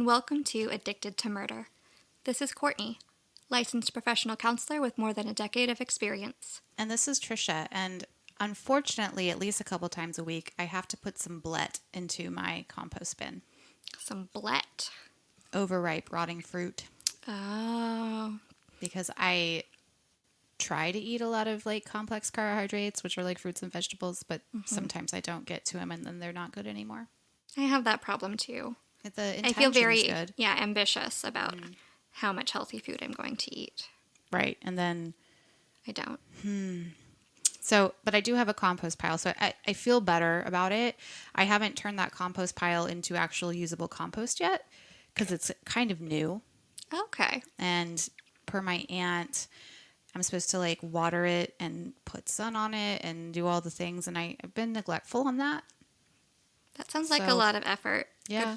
welcome to Addicted to Murder. This is Courtney, licensed professional counselor with more than a decade of experience. And this is Trisha, and unfortunately, at least a couple times a week, I have to put some blet into my compost bin. Some blet. Overripe, rotting fruit. Oh. Because I try to eat a lot of like complex carbohydrates, which are like fruits and vegetables, but sometimes I don't get to them and then they're not good anymore. I have that problem too. I feel very ambitious about how much healthy food I'm going to eat. Right. And then I don't. So, but I do have a compost pile, so I feel better about it. I haven't turned that compost pile into actual usable compost yet because it's kind of new. Okay. And per my aunt, I'm supposed to like water it and put sun on it and do all the things. And I've been neglectful on that. That sounds like a lot of effort. Yeah.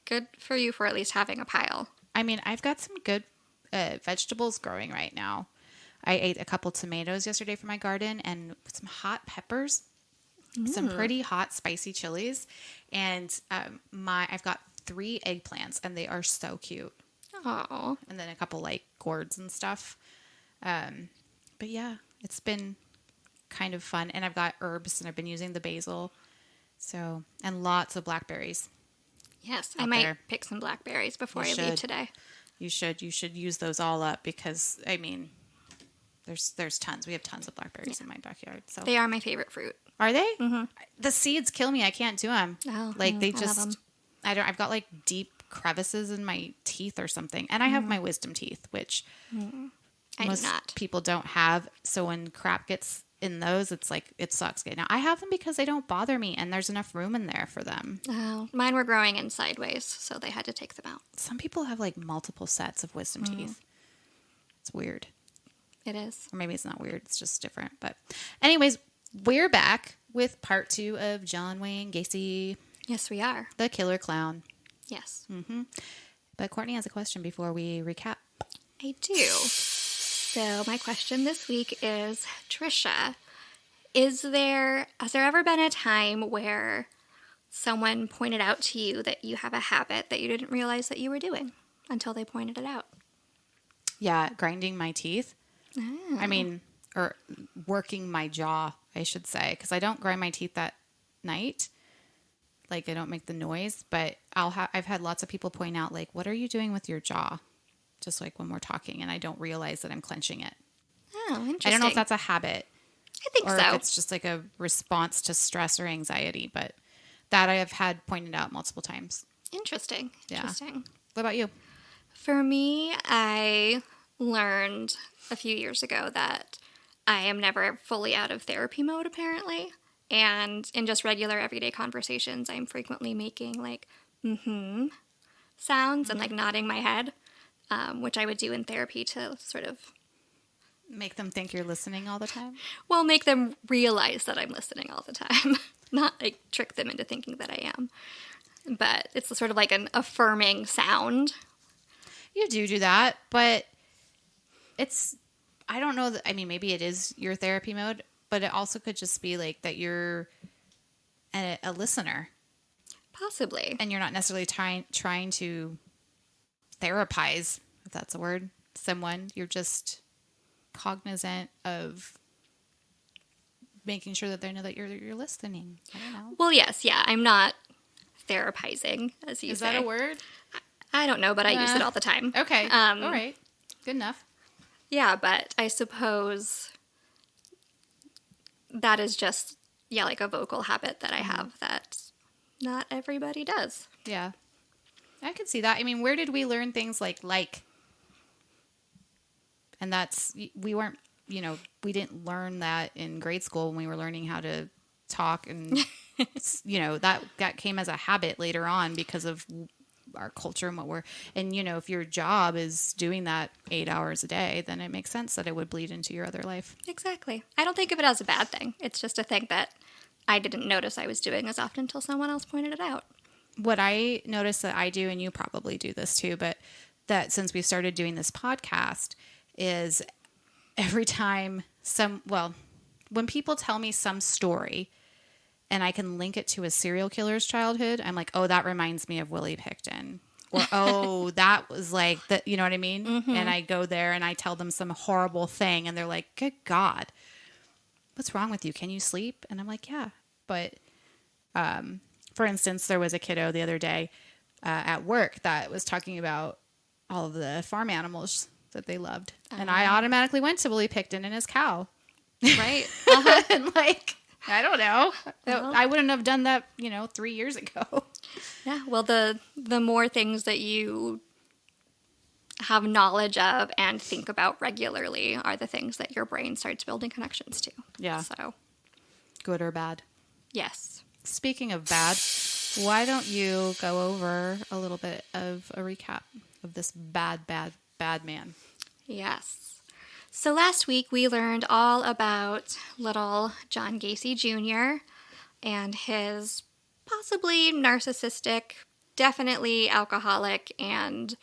Good for you for at least having a pile. I mean, I've got some good vegetables growing right now. I ate a couple tomatoes yesterday from my garden and some hot peppers, some pretty hot spicy chilies. And I've got 3 eggplants and they are so cute. Oh. And then a couple like gourds and stuff. But yeah, it's been kind of fun. And I've got herbs and I've been using the basil. So, and lots of blackberries. Yes, I might pick some blackberries before I leave today. You should use those all up because, I mean, there's tons. We have tons of blackberries in my backyard. So they are my favorite fruit. Are they? Mm-hmm. The seeds kill me. I can't do them. Oh, they just, I've got like deep crevices in my teeth or something. And I have my wisdom teeth, which most people don't have. So when crap gets in those, it's like, it sucks. Now I have them because they don't bother me and there's enough room in there for them. Oh, mine were growing in sideways, so they had to take them out. Some people have like multiple sets of wisdom teeth. It's weird. It is. Or maybe it's not weird. It's just different. But anyways, we're back with part 2 of John Wayne Gacy. Yes, we are. The killer clown. Yes. Mm-hmm. But Courtney has a question before we recap. I do. So my question this week is, Trisha, has there ever been a time where someone pointed out to you that you have a habit that you didn't realize that you were doing until they pointed it out? Yeah, grinding my teeth. Oh. I mean, or working my jaw, I should say, because I don't grind my teeth that night. Like, I don't make the noise, but I've had lots of people point out, like, what are you doing with your jaw? Just like when we're talking, and I don't realize that I'm clenching it. Oh, interesting. I don't know if that's a habit. I think or so. If it's just like a response to stress or anxiety, but that I have had pointed out multiple times. Interesting. Yeah. Interesting. What about you? For me, I learned a few years ago that I am never fully out of therapy mode, apparently. And in just regular everyday conversations, I'm frequently making like, sounds and like nodding my head, which I would do in therapy to sort of make them think you're listening all the time? Well, make them realize that I'm listening all the time. Not like trick them into thinking that I am. But it's sort of like an affirming sound. You do that, but I don't know I mean, maybe it is your therapy mode, but it also could just be like that you're a listener. Possibly. And you're not necessarily trying to therapize, if that's a word, someone. You're just cognizant of making sure that they know that you're listening. I don't know. Well, yes, yeah. I'm not therapizing, as you say. Is that a word? I don't know, but I use it all the time. Okay. All right. Good enough. Yeah, but I suppose that is just, like a vocal habit that I have that not everybody does. Yeah. I could see that. I mean, where did we learn things like? And we weren't, we didn't learn that in grade school when we were learning how to talk and, that came as a habit later on because of our culture and if your job is doing that 8 hours a day, then it makes sense that it would bleed into your other life. Exactly. I don't think of it as a bad thing. It's just a thing that I didn't notice I was doing as often until someone else pointed it out. What I notice that I do, and you probably do this too, but that since we started doing this podcast is every time when people tell me some story and I can link it to a serial killer's childhood, I'm like, oh, that reminds me of Willie Pickton. Or, oh, that was like, that, you know what I mean? Mm-hmm. And I go there and I tell them some horrible thing and they're like, good God, what's wrong with you? Can you sleep? And I'm like, yeah. But for instance, there was a kiddo the other day at work that was talking about all of the farm animals that they loved. And I automatically went to Willie Pickton and his cow. Right. And like, I don't know. Well, I wouldn't have done that, 3 years ago. yeah. Well, the more things that you have knowledge of and think about regularly are the things that your brain starts building connections to. Yeah. So, Good or bad. yes. Speaking of bad, why don't you go over a little bit of a recap of this bad man? Yes. So last week we learned all about little John Gacy Jr. and his possibly narcissistic, definitely alcoholic, and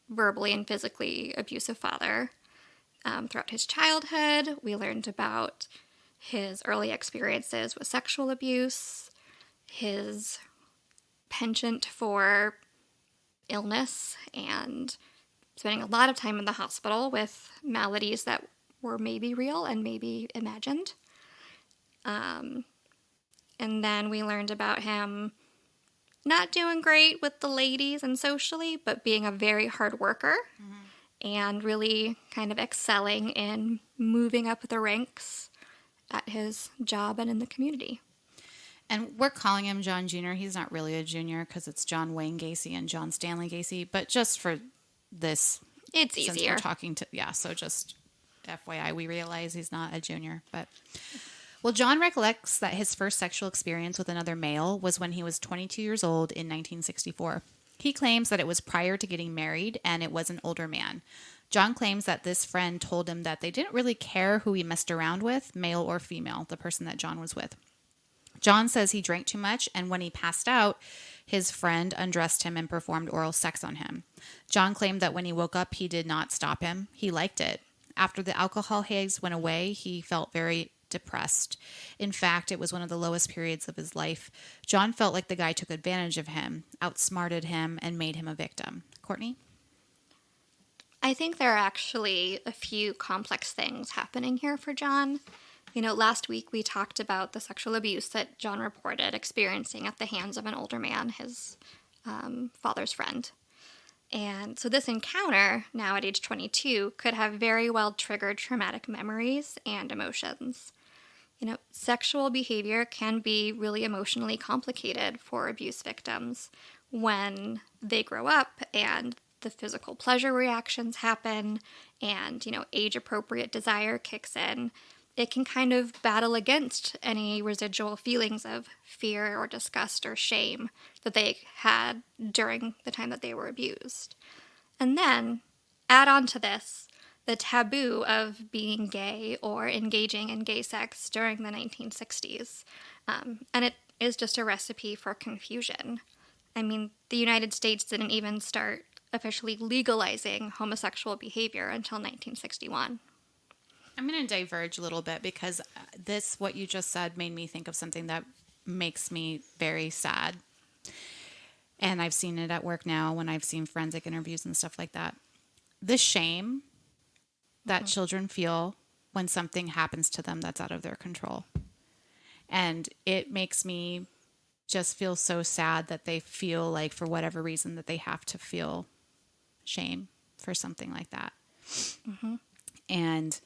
verbally and physically abusive father. Throughout his childhood, we learned about his early experiences with sexual abuse, his penchant for illness, and spending a lot of time in the hospital with maladies that were maybe real and maybe imagined. And then we learned about him not doing great with the ladies and socially, but being a very hard worker and really kind of excelling in moving up the ranks at his job and in the community. And we're calling him John Jr. He's not really a junior because it's John Wayne Gacy and John Stanley Gacy. But just for this, it's since easier. we're talking to, so just FYI, we realize he's not a junior. But, well, John recollects that his first sexual experience with another male was when he was 22 years old in 1964. He claims that it was prior to getting married and it was an older man. John claims that this friend told him that they didn't really care who he messed around with, male or female, the person that John was with. John says he drank too much, and when he passed out, his friend undressed him and performed oral sex on him. John claimed that when he woke up, he did not stop him. He liked it. After the alcohol haze went away, he felt very depressed. In fact, it was one of the lowest periods of his life. John felt like the guy took advantage of him, outsmarted him, and made him a victim. Courtney? I think there are actually a few complex things happening here for John. Last week we talked about the sexual abuse that John reported experiencing at the hands of an older man, his father's friend. And so this encounter, now at age 22, could have very well triggered traumatic memories and emotions. Sexual behavior can be really emotionally complicated for abuse victims when they grow up and the physical pleasure reactions happen and, age-appropriate desire kicks in. It can kind of battle against any residual feelings of fear or disgust or shame that they had during the time that they were abused. And then, add on to this, the taboo of being gay or engaging in gay sex during the 1960s. And it is just a recipe for confusion. I mean, the United States didn't even start officially legalizing homosexual behavior until 1961. I'm going to diverge a little bit because what you just said made me think of something that makes me very sad. And I've seen it at work now when I've seen forensic interviews and stuff like that. The shame that children feel when something happens to them that's out of their control. And it makes me just feel so sad that they feel like, for whatever reason, that they have to feel shame for something like that. Mm-hmm. And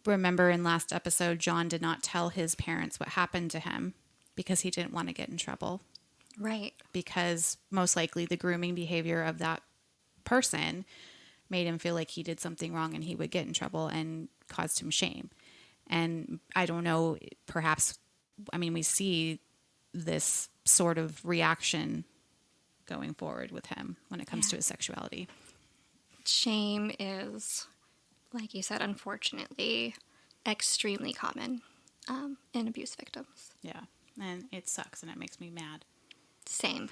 remember in last episode, John did not tell his parents what happened to him because he didn't want to get in trouble. Right. Because most likely the grooming behavior of that person made him feel like he did something wrong and he would get in trouble and caused him shame. And I don't know, perhaps, we see this sort of reaction going forward with him when it comes to his sexuality. Shame is, like you said, unfortunately, extremely common in abuse victims. Yeah, and it sucks and it makes me mad. Same.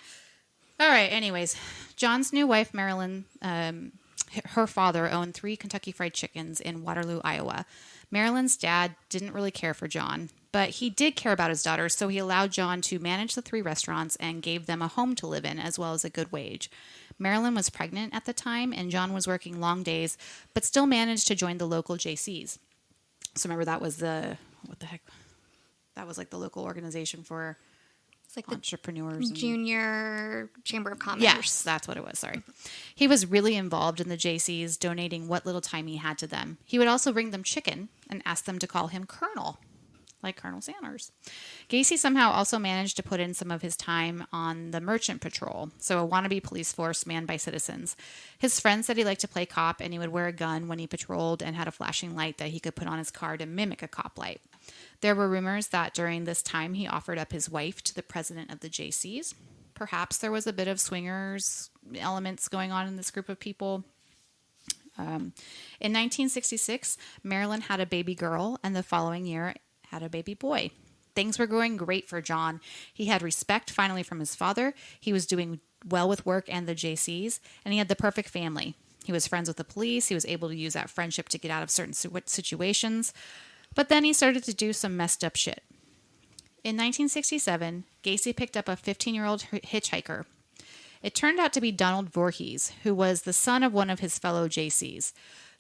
All right, anyways, John's new wife, Marilyn, her father owned 3 Kentucky Fried Chickens in Waterloo, Iowa. Marilyn's dad didn't really care for John. But he did care about his daughters, so he allowed John to manage the 3 restaurants and gave them a home to live in, as well as a good wage. Marilyn was pregnant at the time, and John was working long days, but still managed to join the local JCs. So remember, that was the, what the heck? That was like the local organization for It's like entrepreneurs. the Junior Chamber of Commerce. Yes, that's what it was. Sorry. He was really involved in the JCs, donating what little time he had to them. He would also bring them chicken and ask them to call him Colonel, like Colonel Sanders. Gacy somehow also managed to put in some of his time on the merchant patrol, so a wannabe police force manned by citizens. His friends said he liked to play cop, and he would wear a gun when he patrolled and had a flashing light that he could put on his car to mimic a cop light. There were rumors that during this time he offered up his wife to the president of the JCs. Perhaps there was a bit of swingers elements going on in this group of people. In 1966, Marilyn had a baby girl, and the following year had a baby boy. Things were going great for John. He had respect finally from his father. He was doing well with work and the JCs, and he had the perfect family. He was friends with the police. He was able to use that friendship to get out of certain situations. But then he started to do some messed up shit. In 1967, Gacy picked up a 15-year-old hitchhiker. It turned out to be Donald Voorhees, who was the son of one of his fellow JCs.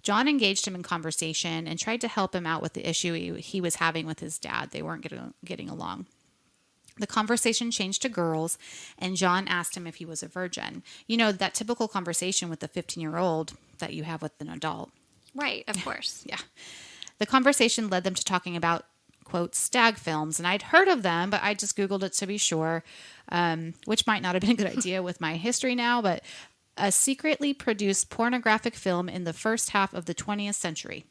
John engaged him in conversation and tried to help him out with the issue he was having with his dad. They weren't getting along. The conversation changed to girls, and John asked him if he was a virgin. You know, that typical conversation with the 15-year-old that you have with an adult. Right, of course. Yeah. The conversation led them to talking about, quote, stag films. And I'd heard of them, but I just Googled it to be sure, which might not have been a good idea with my history now, but a secretly produced pornographic film in the first half of the 20th century.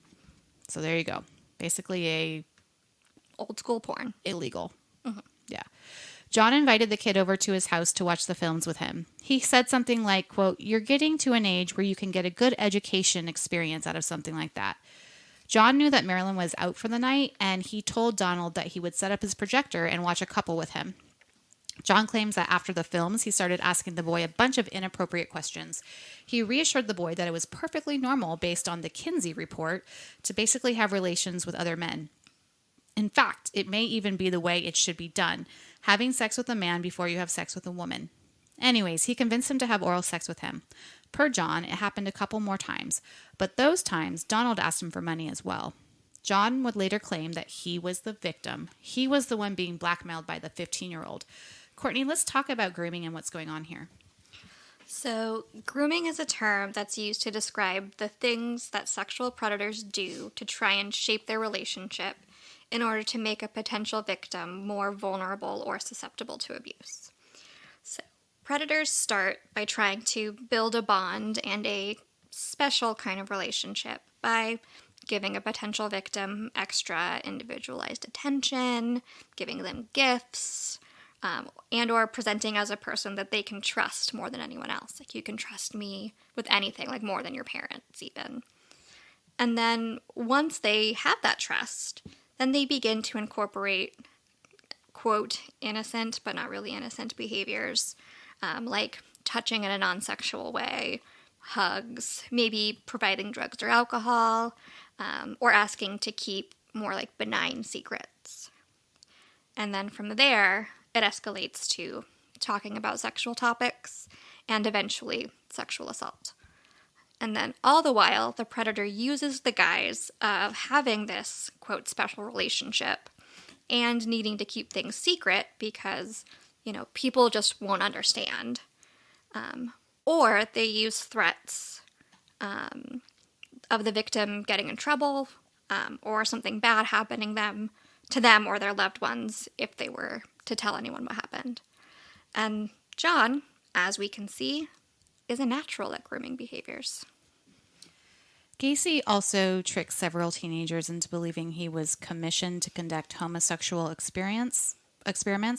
So there you go. Basically a old school porn. Illegal. Mm-hmm. Yeah. John invited the kid over to his house to watch the films with him. He said something like, quote, "You're getting to an age where you can get a good education experience out of something like that." John knew that Marilyn was out for the night, and he told Donald that he would set up his projector and watch a couple with him. John claims that after the films, he started asking the boy a bunch of inappropriate questions. He reassured the boy that it was perfectly normal, based on the Kinsey report, to basically have relations with other men. In fact, it may even be the way it should be done, having sex with a man before you have sex with a woman. Anyways, he convinced him to have oral sex with him. Per John, it happened a couple more times, but those times, Donald asked him for money as well. John would later claim that he was the victim. He was the one being blackmailed by the 15-year-old. Courtney, let's talk about grooming and what's going on here. So, grooming is a term that's used to describe the things that sexual predators do to try and shape their relationship in order to make a potential victim more vulnerable or susceptible to abuse. So, predators start by trying to build a bond and a special kind of relationship by giving a potential victim extra individualized attention, giving them gifts, and or presenting as a person that they can trust more than anyone else. Like, you can trust me with anything, like more than your parents even. And then once they have that trust, then they begin to incorporate, quote, innocent but not really innocent behaviors, like touching in a non-sexual way, hugs, maybe providing drugs or alcohol, or asking to keep more like benign secrets. And then from there, it escalates to talking about sexual topics and eventually sexual assault. And then all the while, the predator uses the guise of having this, quote, special relationship and needing to keep things secret because, you know, people just won't understand. Or they use threats of the victim getting in trouble or something bad happening to them or their loved ones if they were to tell anyone what happened. And John, as we can see, is a natural at grooming behaviors. Gacy also tricked several teenagers into believing he was commissioned to conduct homosexual experiments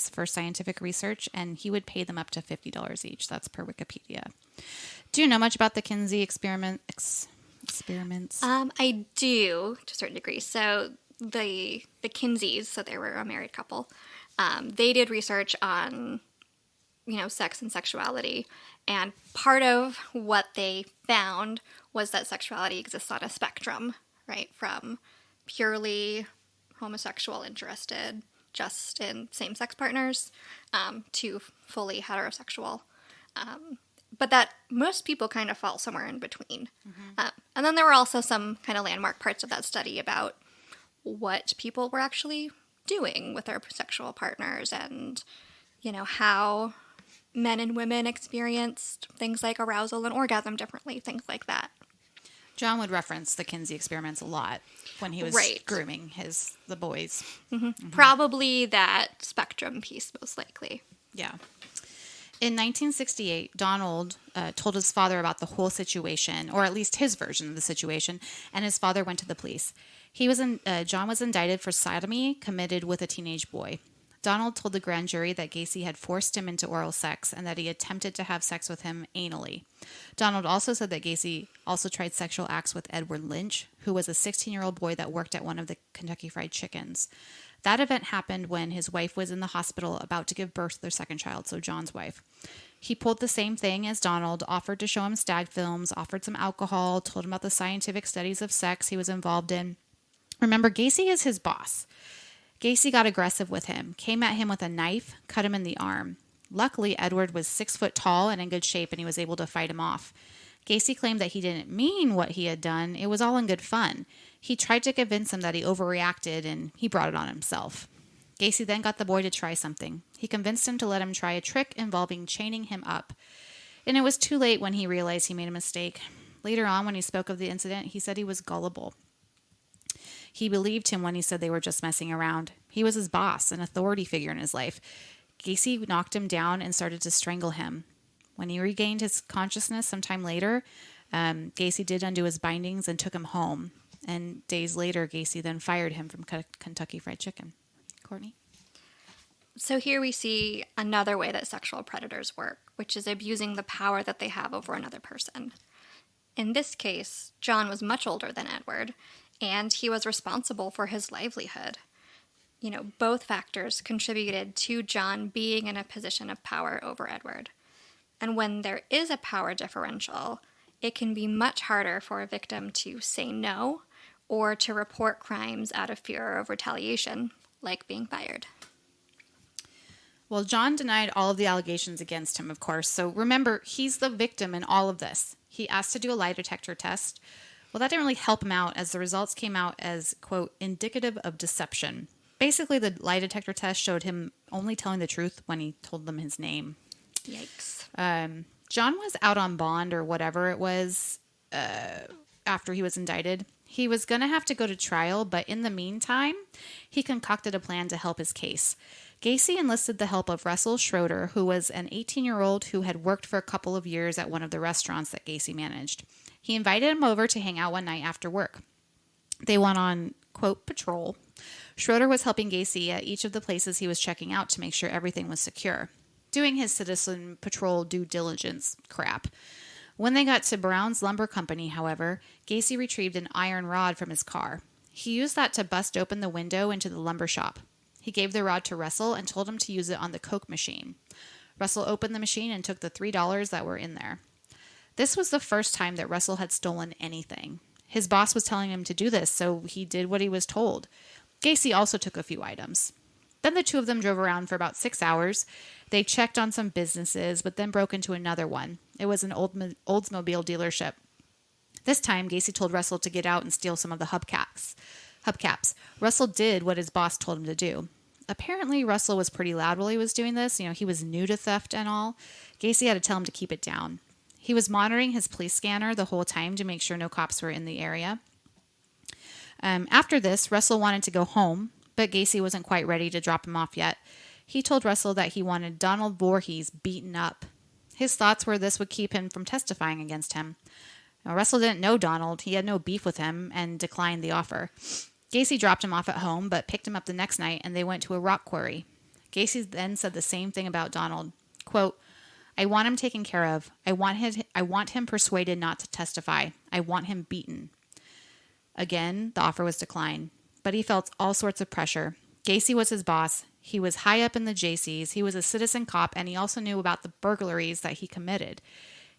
for scientific research, and he would pay them up to $50 each. That's per Wikipedia. Do you know much about the Kinsey experiments? I do, to a certain degree. So the Kinseys, so they were a married couple, they did research on, you know, sex and sexuality. And part of what they found was that sexuality exists on a spectrum, right? From purely homosexual interested just in same-sex partners to fully heterosexual. But that most people kind of fall somewhere in between. And then there were also some kind of landmark parts of that study about what people were actually doing with their sexual partners and, you know, how men and women experienced things like arousal and orgasm differently, things like that. John would reference the Kinsey experiments a lot when he was grooming the boys. Probably that spectrum piece, most likely. Yeah. In 1968, Donald told his father about the whole situation, or at least his version of the situation, and his father went to the police. John was indicted for sodomy committed with a teenage boy. Donald told the grand jury that Gacy had forced him into oral sex and that he attempted to have sex with him anally. Donald also said that Gacy also tried sexual acts with Edward Lynch, who was a 16-year-old boy that worked at one of the Kentucky Fried Chickens. That event happened when his wife was in the hospital about to give birth to their second child, so John's wife. He pulled the same thing as Donald, offered to show him stag films, offered some alcohol, told him about the scientific studies of sex he was involved in. Remember, Gacy is his boss. Gacy got aggressive with him, came at him with a knife, cut him in the arm. Luckily, Edward was 6 foot tall and in good shape, and he was able to fight him off. Gacy claimed that he didn't mean what he had done. It was all in good fun. He tried to convince him that he overreacted, and he brought it on himself. Gacy then got the boy to try something. He convinced him to let him try a trick involving chaining him up. And it was too late when he realized he made a mistake. Later on, when he spoke of the incident, he said he was gullible. He believed him when he said they were just messing around. He was his boss, an authority figure in his life. Gacy knocked him down and started to strangle him. When he regained his consciousness sometime later, Gacy did undo his bindings and took him home. And days later, Gacy then fired him from Kentucky Fried Chicken. Courtney? So here we see another way that sexual predators work, which is abusing the power that they have over another person. In this case, John was much older than Edward, and he was responsible for his livelihood. You know, both factors contributed to John being in a position of power over Edward. And when there is a power differential, it can be much harder for a victim to say no or to report crimes out of fear of retaliation, like being fired. Well, John denied all of the allegations against him, of course. So remember, he's the victim in all of this. He asked to do a lie detector test. Well, that didn't really help him out, as the results came out as, quote, indicative of deception. Basically, the lie detector test showed him only telling the truth when he told them his name. Yikes. John was out on bond or whatever it was after he was indicted. He was going to have to go to trial, but in the meantime, he concocted a plan to help his case. Gacy enlisted the help of Russell Schroeder, who was an 18-year-old who had worked for a couple of years at one of the restaurants that Gacy managed. He invited him over to hang out one night after work. They went on, quote, patrol. Schroeder was helping Gacy at each of the places he was checking out to make sure everything was secure, doing his citizen patrol due diligence crap. When they got to Brown's Lumber Company, however, Gacy retrieved an iron rod from his car. He used that to bust open the window into the lumber shop. He gave the rod to Russell and told him to use it on the Coke machine. Russell opened the machine and took the $3 that were in there. This was the first time that Russell had stolen anything. His boss was telling him to do this, so he did what he was told. Gacy also took a few items. Then the two of them drove around for about 6 hours. They checked on some businesses, but then broke into another one. It was an Oldsmobile dealership. This time, Gacy told Russell to get out and steal some of the hubcaps. Russell did what his boss told him to do. Apparently, Russell was pretty loud while he was doing this. You know, he was new to theft and all. Gacy had to tell him to keep it down. He was monitoring his police scanner the whole time to make sure no cops were in the area. After this, Russell wanted to go home, but Gacy wasn't quite ready to drop him off yet. He told Russell that he wanted Donald Voorhees beaten up. His thoughts were this would keep him from testifying against him. Now, Russell didn't know Donald. He had no beef with him and declined the offer. Gacy dropped him off at home, but picked him up the next night, and they went to a rock quarry. Gacy then said the same thing about Donald. Quote, I want him taken care of. I want him persuaded not to testify. I want him beaten. Again, the offer was declined, but he felt all sorts of pressure. Gacy was his boss. He was high up in the JCs. He was a citizen cop, and he also knew about the burglaries that he committed.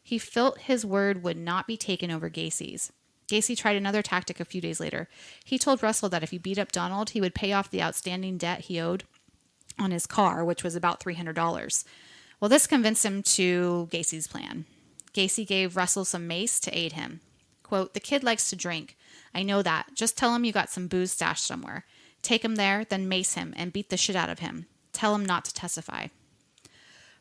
He felt his word would not be taken over Gacy's. Gacy tried another tactic a few days later. He told Russell that if he beat up Donald, he would pay off the outstanding debt he owed on his car, which was about $300. Well, this convinced him to Gacy's plan. Gacy gave Russell some mace to aid him. Quote, "The kid likes to drink. I know that. Just tell him you got some booze stashed somewhere. Take him there, then mace him and beat the shit out of him. Tell him not to testify."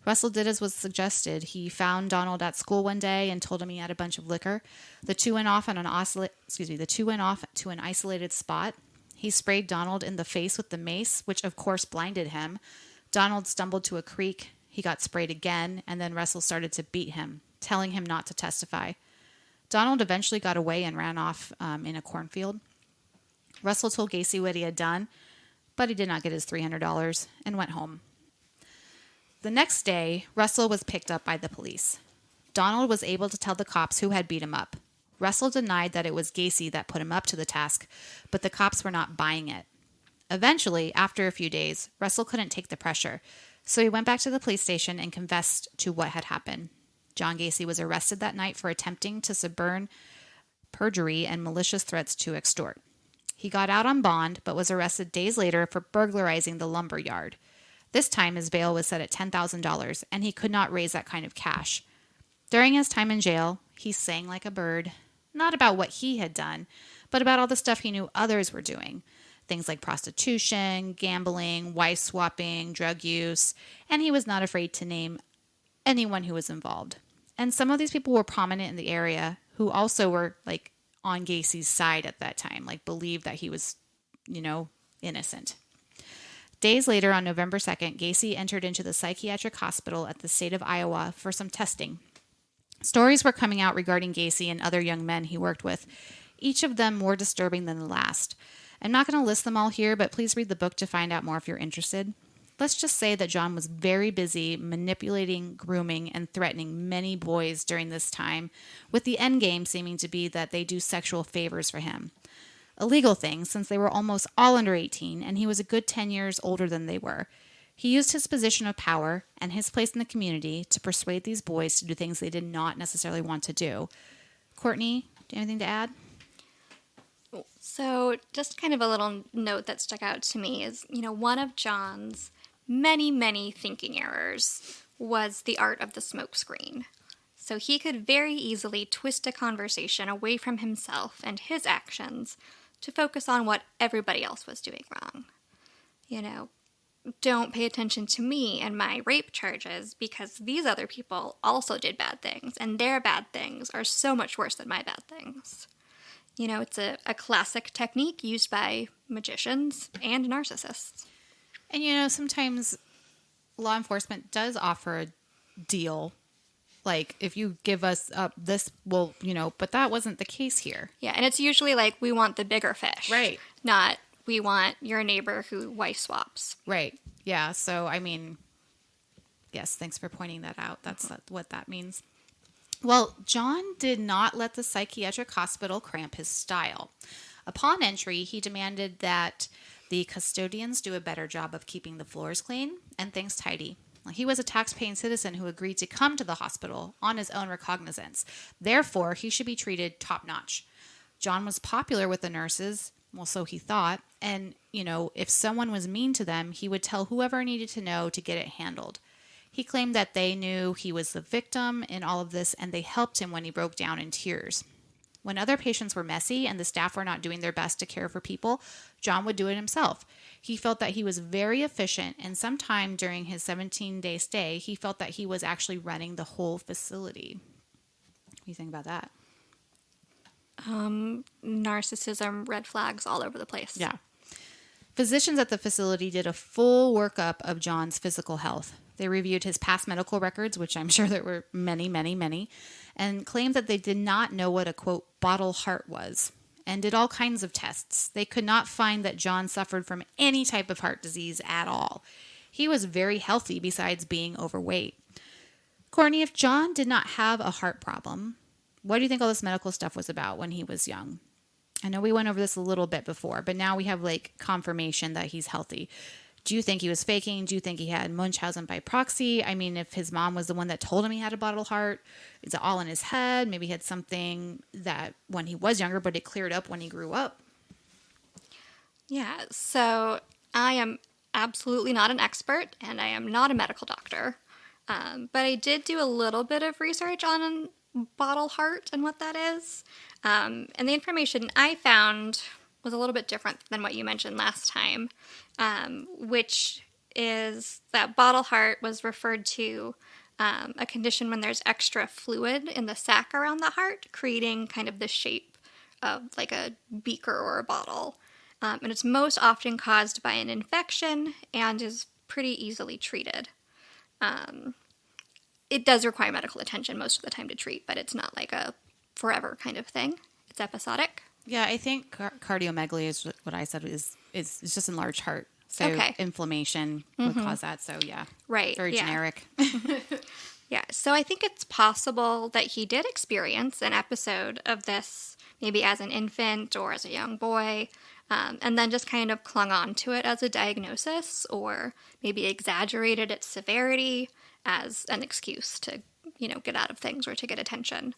Russell did as was suggested. He found Donald at school one day and told him he had a bunch of liquor. The two went off to an isolated spot. He sprayed Donald in the face with the mace, which of course blinded him. Donald stumbled to a creek. He got sprayed again, and then Russell started to beat him, telling him not to testify. Donald eventually got away and ran off in a cornfield. Russell told Gacy what he had done, but he did not get his $300 and went home. The next day, Russell was picked up by the police. Donald was able to tell the cops who had beat him up. Russell denied that it was Gacy that put him up to the task, but the cops were not buying it. Eventually, after a few days, Russell couldn't take the pressure, so he went back to the police station and confessed to what had happened. John Gacy was arrested that night for attempting to suborn, perjury, and malicious threats to extort. He got out on bond, but was arrested days later for burglarizing the lumber yard. This time, his bail was set at $10,000, and he could not raise that kind of cash. During his time in jail, he sang like a bird, not about what he had done, but about all the stuff he knew others were doing. Things like prostitution, gambling, wife swapping, drug use, and he was not afraid to name anyone who was involved. And some of these people were prominent in the area who also were like on Gacy's side at that time, like believed that he was, innocent. Days later, on November 2nd, Gacy entered into the psychiatric hospital at the state of Iowa for some testing. Stories were coming out regarding Gacy and other young men he worked with, each of them more disturbing than the last. I'm not going to list them all here, but please read the book to find out more if you're interested. Let's just say that John was very busy manipulating, grooming, and threatening many boys during this time, with the end game seeming to be that they do sexual favors for him. A legal thing, since they were almost all under 18, and he was a good 10 years older than they were. He used his position of power and his place in the community to persuade these boys to do things they did not necessarily want to do. Courtney, do you have anything to add? So just kind of a little note that stuck out to me is, one of John's many, many thinking errors was the art of the smokescreen. So he could very easily twist a conversation away from himself and his actions to focus on what everybody else was doing wrong. Don't pay attention to me and my rape charges because these other people also did bad things, and their bad things are so much worse than my bad things. It's a classic technique used by magicians and narcissists. And, sometimes law enforcement does offer a deal. Like, if you give us this, well, but that wasn't the case here. Yeah, and it's usually like, we want the bigger fish. Right. Not, we want your neighbor who wife swaps. Right. Yeah, so, yes, thanks for pointing that out. That's what that means. Well, John did not let the psychiatric hospital cramp his style. Upon entry, he demanded that the custodians do a better job of keeping the floors clean and things tidy. He was a tax-paying citizen who agreed to come to the hospital on his own recognizance. Therefore, he should be treated top-notch. John was popular with the nurses, well, so he thought, and, if someone was mean to them, he would tell whoever needed to know to get it handled. He claimed that they knew he was the victim in all of this, and they helped him when he broke down in tears. When other patients were messy and the staff were not doing their best to care for people, John would do it himself. He felt that he was very efficient, and sometime during his 17-day stay, he felt that he was actually running the whole facility. What do you think about that? Narcissism, red flags all over the place. Yeah. Physicians at the facility did a full workup of John's physical health. They reviewed his past medical records, which I'm sure there were many, many, many, and claimed that they did not know what a, quote, bottle heart was, and did all kinds of tests. They could not find that John suffered from any type of heart disease at all. He was very healthy besides being overweight. Courtney, if John did not have a heart problem, what do you think all this medical stuff was about when he was young? I know we went over this a little bit before, but now we have confirmation that he's healthy. Do you think he was faking? Do you think he had Munchausen by proxy? I mean, if his mom was the one that told him he had a bottle heart, is it all in his head? Maybe he had something that when he was younger, but it cleared up when he grew up. Yeah, so I am absolutely not an expert, and I am not a medical doctor. But I did do a little bit of research on bottle heart and what that is. And the information I found was a little bit different than what you mentioned last time, which is that bottle heart was referred to a condition when there's extra fluid in the sac around the heart, creating kind of the shape of like a beaker or a bottle. And it's most often caused by an infection and is pretty easily treated. It does require medical attention most of the time to treat, but it's not like a forever kind of thing. It's episodic. Yeah, I think cardiomegaly is what I said is just enlarged heart. So inflammation would cause that. So yeah, right, very generic. Yeah, so I think it's possible that he did experience an episode of this, maybe as an infant or as a young boy, and then just kind of clung on to it as a diagnosis, or maybe exaggerated its severity as an excuse to, get out of things or to get attention.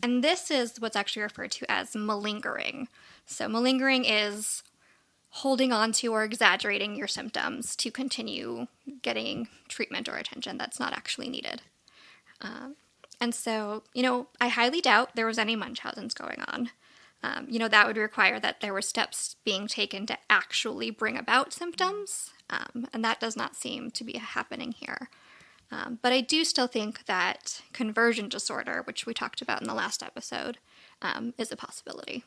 And this is what's actually referred to as malingering. So malingering is holding on to or exaggerating your symptoms to continue getting treatment or attention that's not actually needed. And so, I highly doubt there was any Munchausen's going on. That would require that there were steps being taken to actually bring about symptoms, and that does not seem to be happening here. But I do still think that conversion disorder, which we talked about in the last episode, is a possibility.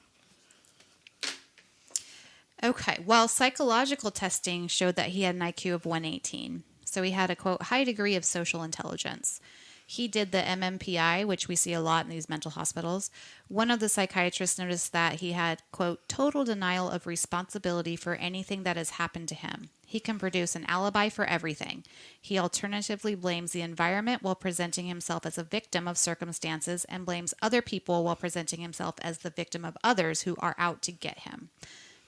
Okay, well, psychological testing showed that he had an IQ of 118. So he had a, quote, high degree of social intelligence. He did the MMPI, which we see a lot in these mental hospitals. One of the psychiatrists noticed that he had, quote, total denial of responsibility for anything that has happened to him. He can produce an alibi for everything. He alternatively blames the environment while presenting himself as a victim of circumstances and blames other people while presenting himself as the victim of others who are out to get him.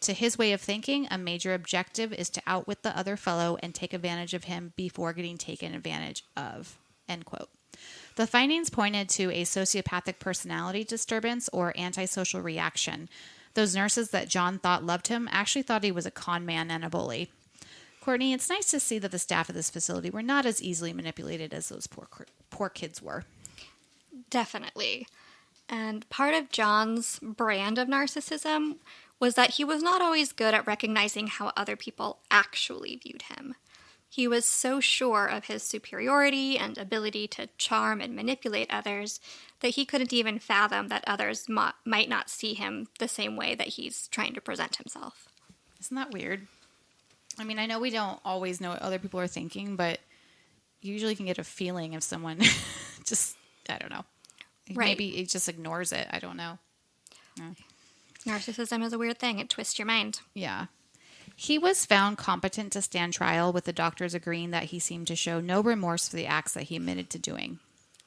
To his way of thinking, a major objective is to outwit the other fellow and take advantage of him before getting taken advantage of, end quote. The findings pointed to a sociopathic personality disturbance or antisocial reaction. Those nurses that John thought loved him actually thought he was a con man and a bully. Courtney, it's nice to see that the staff of this facility were not as easily manipulated as those poor kids were. Definitely. And part of John's brand of narcissism was that he was not always good at recognizing how other people actually viewed him. He was so sure of his superiority and ability to charm and manipulate others that he couldn't even fathom that others might not see him the same way that he's trying to present himself. Isn't that weird? I mean, I know we don't always know what other people are thinking, but you usually can get a feeling if someone just, I don't know. Right. Maybe it just ignores it. I don't know. Yeah. Narcissism is a weird thing. It twists your mind. Yeah. He was found competent to stand trial, with the doctors agreeing that he seemed to show no remorse for the acts that he admitted to doing.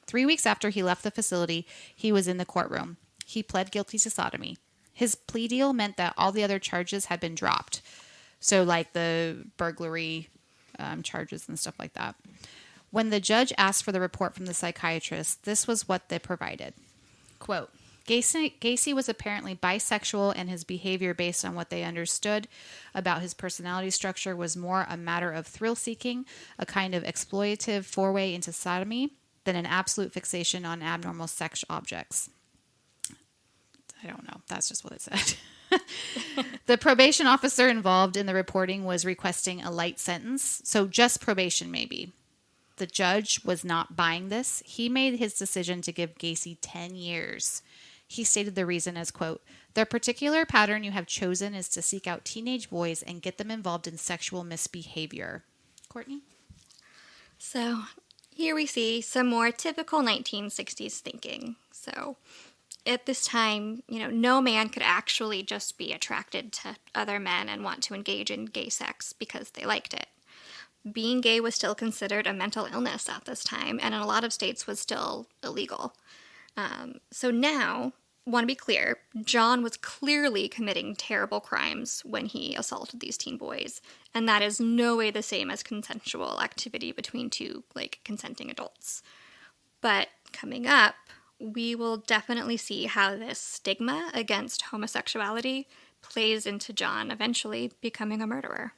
3 weeks after he left the facility, he was in the courtroom. He pled guilty to sodomy. His plea deal meant that all the other charges had been dropped. So like the burglary charges and stuff like that. When the judge asked for the report from the psychiatrist, this was what they provided. Quote, Gacy was apparently bisexual, and his behavior based on what they understood about his personality structure was more a matter of thrill-seeking, a kind of exploitative foray into sodomy, than an absolute fixation on abnormal sex objects. I don't know. That's just what it said. The probation officer involved in the reporting was requesting a light sentence, so just probation maybe. The judge was not buying this. He made his decision to give Gacy 10 years. He stated the reason as, quote, the particular pattern you have chosen is to seek out teenage boys and get them involved in sexual misbehavior. Courtney? So here we see some more typical 1960s thinking. So at this time, no man could actually just be attracted to other men and want to engage in gay sex because they liked it. Being gay was still considered a mental illness at this time, and in a lot of states was still illegal. So now, want to be clear, John was clearly committing terrible crimes when he assaulted these teen boys, and that is no way the same as consensual activity between two, like, consenting adults. But coming up, we will definitely see how this stigma against homosexuality plays into John eventually becoming a murderer.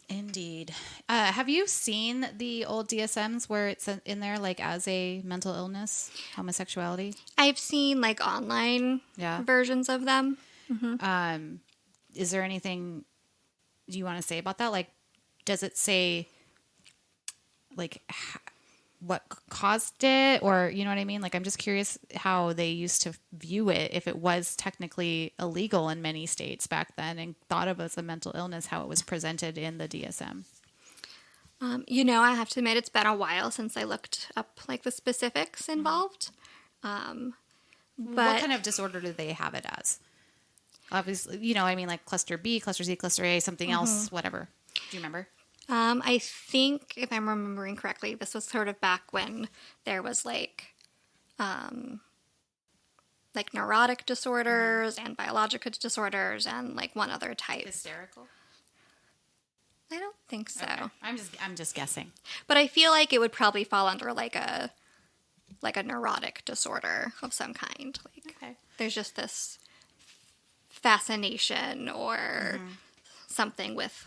Indeed. Have you seen the old DSMs where it's in there like as a mental illness, homosexuality? I've seen like online versions of them. Mm-hmm. Is there anything you want to say about that? Like, does it say like what caused it, or you know what I mean? Like, I'm just curious how they used to view it, if it was technically illegal in many states back then and thought of as a mental illness, how it was presented in the DSM. I have to admit it's been a while since I looked up like the specifics involved. But what kind of disorder do they have it as? Obviously, like cluster B, cluster C, cluster A, something else, whatever. Do you remember? I think, if I'm remembering correctly, this was sort of back when there was like neurotic disorders and biological disorders and like one other type. Hysterical? I don't think so. Okay. I'm just guessing. But I feel like it would probably fall under like a neurotic disorder of some kind. Like, okay. There's just this fascination or something with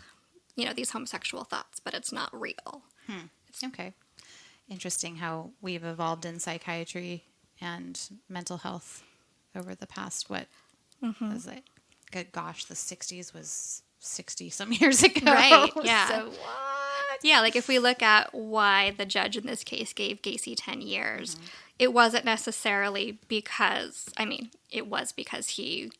these homosexual thoughts, but it's not real. Okay. Interesting how we've evolved in psychiatry and mental health over the past, was it? Good gosh, the 60s was 60 some years ago. Right, yeah. So what? Yeah, like if we look at why the judge in this case gave Gacy 10 years, it wasn't necessarily because, it was because he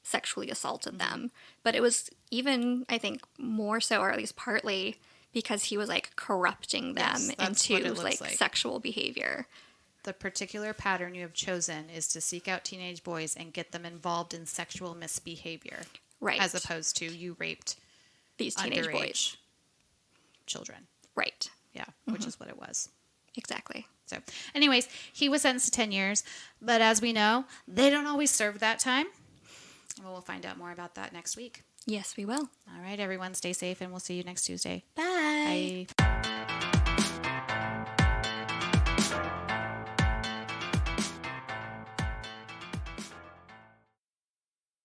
sexually assaulted them, but it was even, I think, more so, or at least partly, because he was like corrupting them into like sexual behavior. The particular pattern you have chosen is to seek out teenage boys and get them involved in sexual misbehavior, right? As opposed to you raped these teenage boys, children, right? Yeah, which is what it was. Exactly. So, anyways, he was sentenced to 10 years, but as we know, they don't always serve that time. Well, we'll find out more about that next week. Yes, we will. All right, everyone, stay safe, and we'll see you next Tuesday. Bye. Bye.